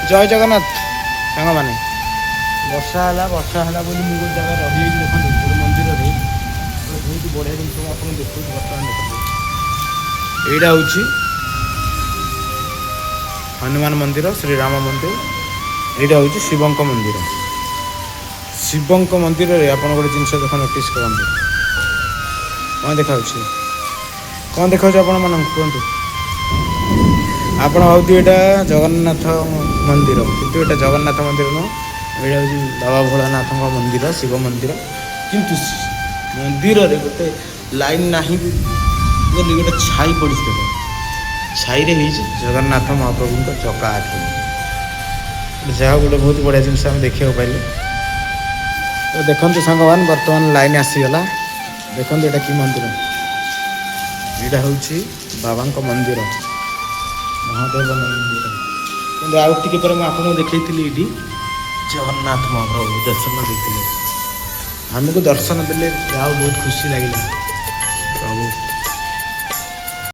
जय जगन्नाथ सांग मैंने वर्षा है बोली मुझे गोटे जगह रही देखो गोटे मंदिर बहुत बढ़िया जिन आप देखो बर्तमान देखो यहाँ हूँ हनुमान मंदिर श्रीराम मंदिर यहाँ हूँ शिवंक मंदिर शिवंक मंदिर में आप गोटे जिन देख नोटिस करूँ कौन देखा कौन देखा आपण मन कहतु आप यहाँ जगन्नाथ मंदिर किंतु यहाँ जगन्नाथ मंदिर नुह यहाँ हूँ बाबा भोलानाथ मंदिर शिव मंदिर किंतु मंदिर रे गोटे लाइन ना बोली गोटे छाई पड़ी देख छाई जगन्नाथ महाप्रभु चका आठ जहाँ गोटे बहुत बढ़िया जिनस आम देखा पाइले तो देखो सांग मान बर्तमान लाइन आसीगला देखो यहाँ कि मंदिर यहाँ हूँ बाबा मंदिर महादेव मंदिर कि आउ टे पर मुझे देखी ये जगन्नाथ महाप्रभु दर्शन देते आमको दर्शन देले बहुत खुशी लगे प्रभु